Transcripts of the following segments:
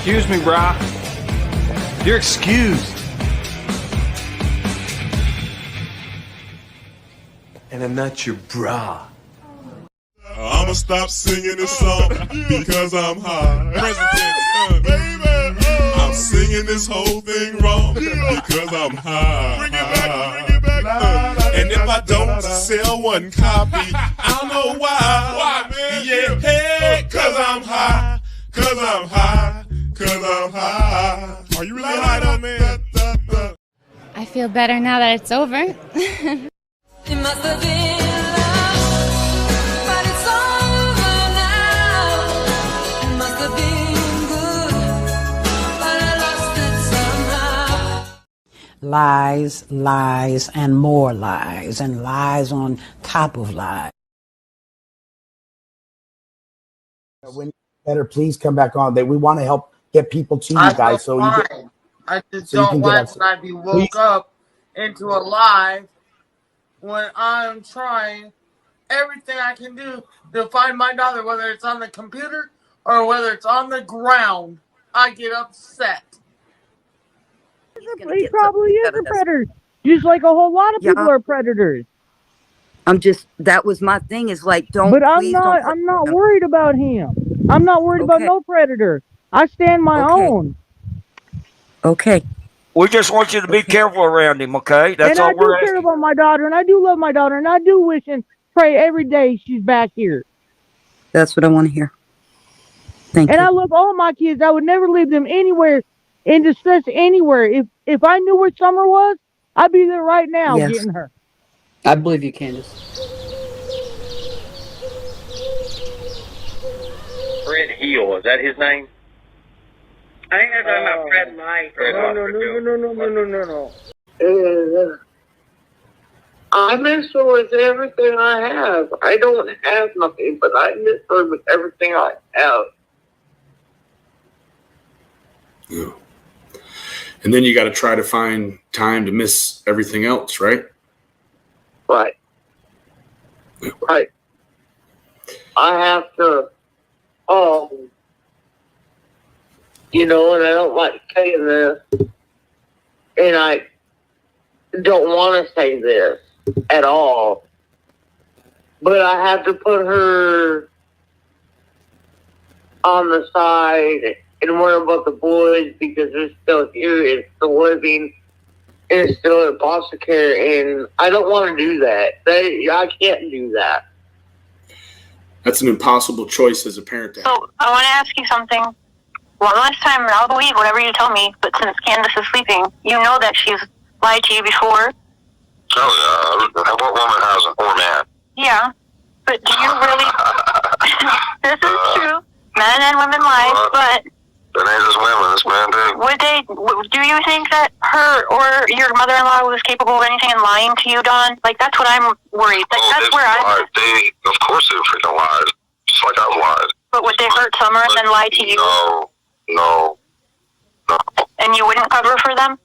Excuse me, brah. You're excused. And I'm not your bra. I'ma stop singing this song because I'm high. Present tense, baby. I'm singing this whole thing wrong because I'm high. Bring it back. And if I don't sell one copy, I don't know why. Why, man? Yeah, hey, cause I'm high. Cause I'm high. Cause I'm high. Are you really high though, man? I feel better now that it's over. It must have been love, but it's over now. It must have been good, but I lost it somehow. Lies, lies, and more lies, and lies on top of lies. When better, please come back on. We want to help get people to you guys. So you get, I just so you don't can get like us. when I be woke up into a live when I'm trying everything I can do to find my daughter, whether it's on the computer or whether it's on the ground. I get upset. He probably is a predator. Just like a whole lot of people are predators. That was my thing, is like, But I'm not worried about him. I'm not worried about no predator. I stand my own. Okay. We just want you to be careful around him, okay? That's all we're I do care asking. about my daughter, and I do love my daughter, and I do wish and pray every day she's back here. That's what I want to hear. Thank you. you. I love all my kids. I would never leave them anywhere in distress anywhere. If I knew where Summer was, I'd be there right now getting her. I believe you, Candace. Fred Hill, is that his name? I think I'm talking about Fred Light. No. I miss her with everything I have. I don't have nothing, but I miss her with everything I have. Yeah. And then you got to try to find time to miss everything else, right? Right. Right. I have to, and I don't like saying this, and I don't want to say this at all, but I have to put her on the side and worry about the boys because they're still here and still living and still in foster care, and I don't want to do that. I can't do that. That's an impossible choice as a parent to have. So I want to ask you something. One last time, and I'll believe whatever you tell me, but since Candace is sleeping, you know that she's lied to you before. Oh, yeah. What woman hasn't? Or man? Yeah. But do you really... This is true. Men and women lie, but... It ain't just women, it's men too. Do you think that her or your mother-in-law was capable of anything and lying to you, Don? Like, that's what I'm worried. That's where I'm... Of course they freaking lied. Just like I've lied. But would they hurt Summer and then lie to you? No. And you wouldn't cover for them?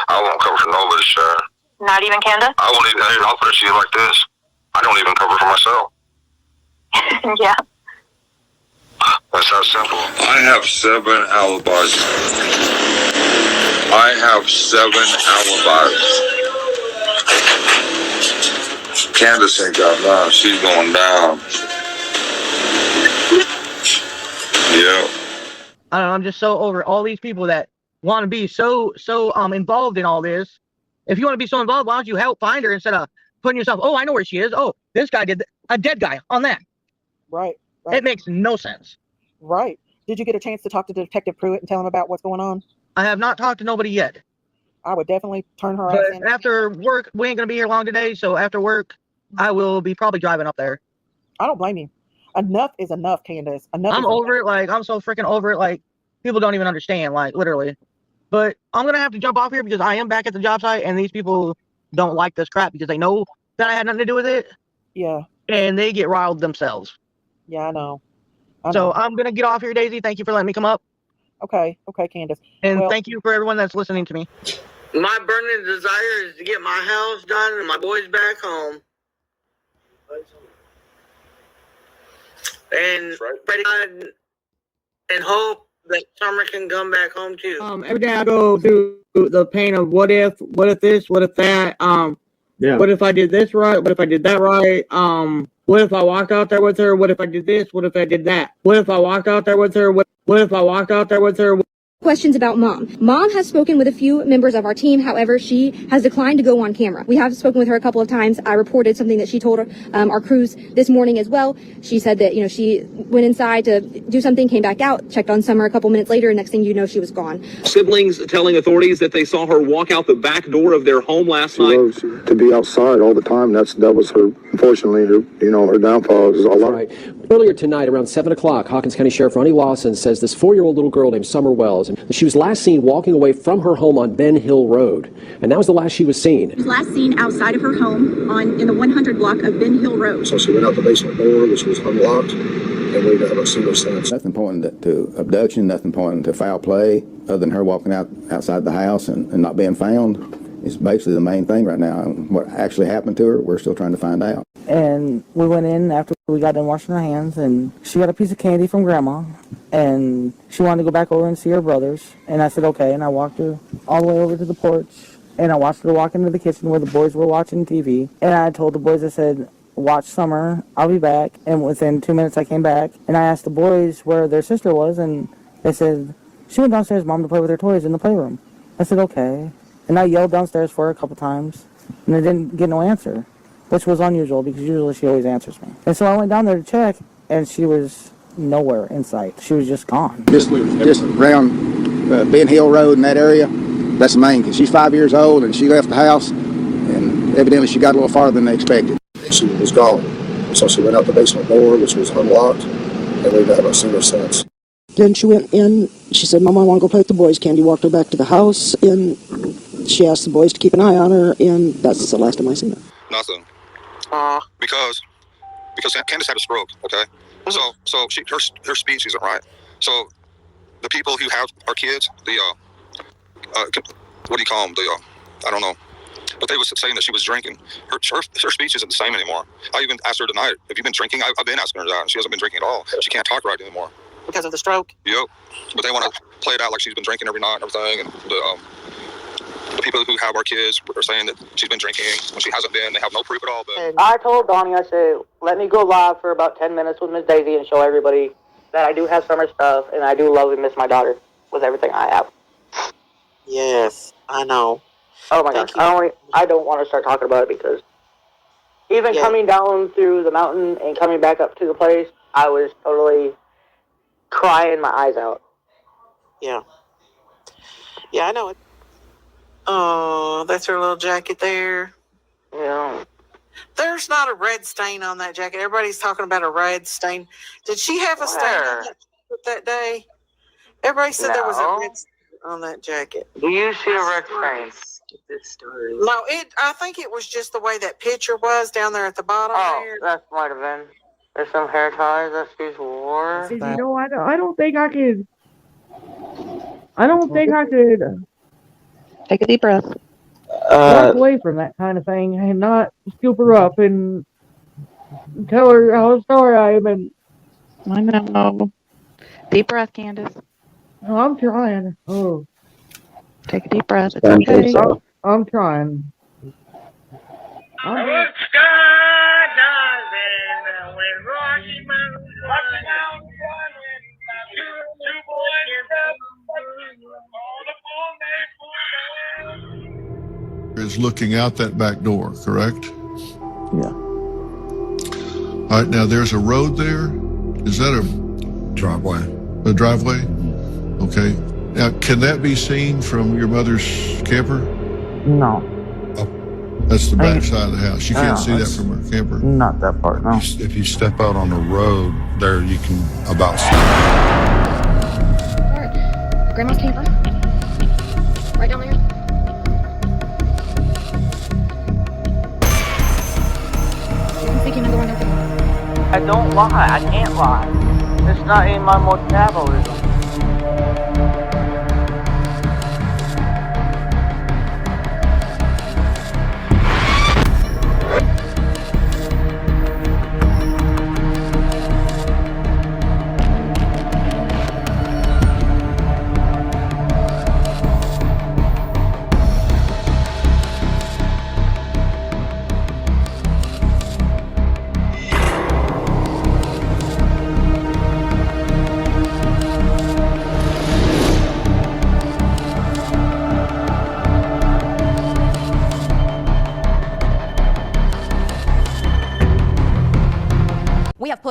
I won't cover for nobody, Sharon. Not even Candace? I won't even, I'll put it to you like this. I don't even cover for myself. Yeah. That's how simple. I have 7 alibis. Candace ain't got none. She's going down. Yeah. I don't know, I'm just so over all these people that want to be so involved in all this. If you want to be so involved, why don't you help find her instead of putting yourself, oh, I know where she is. Oh, this guy did a dead guy on that. Right. It makes no sense. Right. Did you get a chance to talk to Detective Pruitt and tell him about what's going on? I have not talked to nobody yet. I would definitely turn her But ass in. after work, we ain't going to be here long today, so after work, I will be probably driving up there. I don't blame you. Enough is enough, Candace. I'm over it. Like, I'm so freaking over it. Like, people don't even understand, like, literally. But I'm going to have to jump off here because I am back at the job site, and these people don't like this crap because they know that I had nothing to do with it. Yeah. And they get riled themselves. Yeah, I know. So I'm going to get off here, Daisy. Thank you for letting me come up. Okay, Candace. And thank you for everyone that's listening to me. My burning desire is to get my house done and my boys back home. And pray to God and hope that Summer can come back home too. Every day I go through the pain of what if this, what if that, what if I did this right, what if I did that right, what if I walked out there with her, what if I did this, what if I did that, what if I walked out there with her, what if I walked out there with her. Questions about Mom. Mom has spoken with a few members of our team. However, she has declined to go on camera. We have spoken with her a couple of times. I reported something that she told our crews this morning as well. She said that, she went inside to do something, came back out, checked on Summer a couple minutes later, and next thing you know, she was gone. Siblings telling authorities that they saw her walk out the back door of their home last night. Loves to be outside all the time. That was her, unfortunately, her downfall was a lot. Right. Earlier tonight, around 7 o'clock, Hawkins County Sheriff Ronnie Lawson says this 4-year-old little girl named Summer Wells, she was last seen walking away from her home on Ben Hill Road, and that was the last she was seen. She was last seen outside of her home in the 100 block of Ben Hill Road. So she went out the basement door, which was unlocked, and we haven't seen her since. Nothing pointing to abduction, nothing pointing to foul play, other than her walking outside the house and not being found. It's basically the main thing right now. And what actually happened to her, we're still trying to find out. And we went in after we got done washing our hands, and she got a piece of candy from Grandma, and she wanted to go back over and see her brothers. And I said, okay, and I walked her all the way over to the porch, and I watched her walk into the kitchen where the boys were watching TV. And I told the boys, I said, watch Summer, I'll be back. And within 2 minutes I came back, and I asked the boys where their sister was, and they said, she went downstairs, Mom, to play with her toys in the playroom. I said, okay. And I yelled downstairs for her a couple times, and I didn't get no answer, which was unusual because usually she always answers me. And so I went down there to check, and she was nowhere in sight. She was just gone. Just around Ben Hill Road in that area, that's the main, because she's 5 years old, and she left the house, and evidently she got a little farther than they expected. She was gone. So she went out the basement door, which was unlocked, and we haven't seen her since. Then she went in. She said, Mom, I want to go play with the boys. Candy walked her back to the house, and she asked the boys to keep an eye on her, and that's the last time I seen her. Nothing. Because Candace had a stroke, okay? So her speech isn't right. So the people who have our kids, what do you call them? I don't know. But they was saying that she was drinking. Her speech isn't the same anymore. I even asked her tonight, have you been drinking? I've been asking her that, and she hasn't been drinking at all. She can't talk right anymore. Because of the stroke? Yep. But they want to play it out like she's been drinking every night and everything. And the people who have our kids are saying that she's been drinking when she hasn't been. They have no proof at all. But I told Donnie, I said, let me go live for about 10 minutes with Miss Daisy and show everybody that I do have Summer stuff, and I do love and miss my daughter with everything I have. Yes, I know. Oh my gosh, I don't want to start talking about it because even coming down through the mountain and coming back up to the place, I was totally crying my eyes out. Yeah. Yeah, I know it. Oh, that's her little jacket there. Yeah. There's not a red stain on that jacket. Everybody's talking about a red stain. Did she have a stain on that day? Everybody said there was a red stain on that jacket. Do you see a red stain? No, I think it was just the way that picture was down there at the bottom there. That might have been. There's some hair ties that she's wore. You know, I don't think I could. I don't think I could. Take a deep breath. Walk away from that kind of thing and not scoop her up and tell her how sorry I am. And I know. Deep breath, Candace. no, I'm trying. Oh, Take a deep breath. It's okay. I'm trying. Is looking out that back door, correct? Yeah. All right, now there's a road there. Is that a driveway? A driveway? Okay. Now, can that be seen from your mother's camper? No. That's the back side of the house. You can't see that from her camper? Not that part, no. If you step out on the road there, you can about see. Grandma's camper. Right down there. I don't lie. I can't lie. It's not in my metabolism.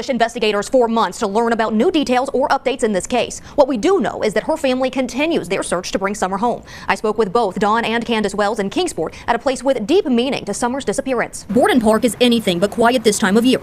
pushed investigators for months to learn about new details or updates in this case. What we do know is that her family continues their search to bring Summer home. I spoke with both Dawn and Candace Wells in Kingsport at a place with deep meaning to Summer's disappearance. Borden Park is anything but quiet this time of year.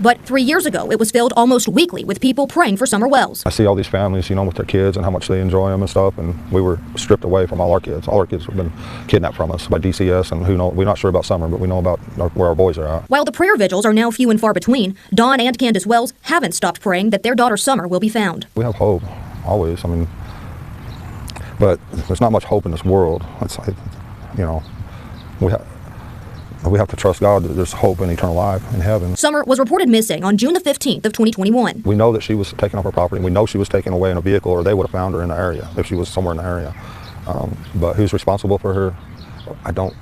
But 3 years ago, it was filled almost weekly with people praying for Summer Wells. I see all these families, with their kids and how much they enjoy them and stuff, and we were stripped away from all our kids. All our kids have been kidnapped from us by DCS, and we're not sure about Summer, but we know about where our boys are at. While the prayer vigils are now few and far between, Dawn and Candace Wells haven't stopped praying that their daughter Summer will be found. We have hope, always. But there's not much hope in this world. It's like, we have to trust God that there's hope in eternal life in heaven. Summer was reported missing on June the 15th of 2021. We know that she was taken off her property. We know she was taken away in a vehicle, or they would have found her in the area if she was somewhere in the area. But who's responsible for her?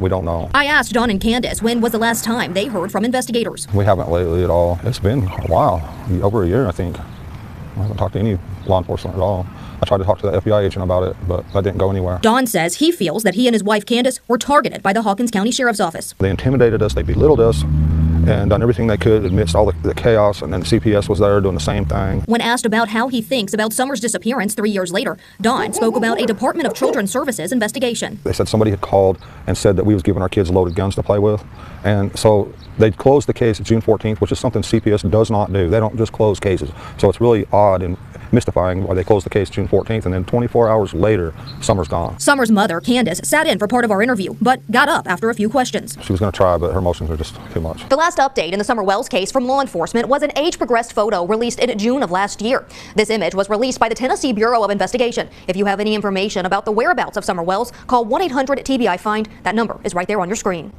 We don't know. I asked Dawn and Candace when was the last time they heard from investigators. We haven't lately at all. It's been a while, over a year, I think. I haven't talked to any law enforcement at all. I tried to talk to the FBI agent about it, but that didn't go anywhere. Dawn says he feels that he and his wife Candace were targeted by the Hawkins County Sheriff's Office. They intimidated us, they belittled us, and done everything they could amidst all the chaos, and then CPS was there doing the same thing. When asked about how he thinks about Summer's disappearance 3 years later, Dawn spoke about a Department of Children's Services investigation. They said somebody had called and said that we was giving our kids loaded guns to play with, and so they closed the case June 14th, which is something CPS does not do. They don't just close cases. So it's really odd and mystifying why they closed the case June 14th, and then 24 hours later, Summer's gone. Summer's mother, Candace, sat in for part of our interview, but got up after a few questions. She was going to try, but her emotions are just too much. The last update in the Summer Wells case from law enforcement was an age-progressed photo released in June of last year. This image was released by the Tennessee Bureau of Investigation. If you have any information about the whereabouts of Summer Wells, call 1-800-TBI-FIND. That number is right there on your screen.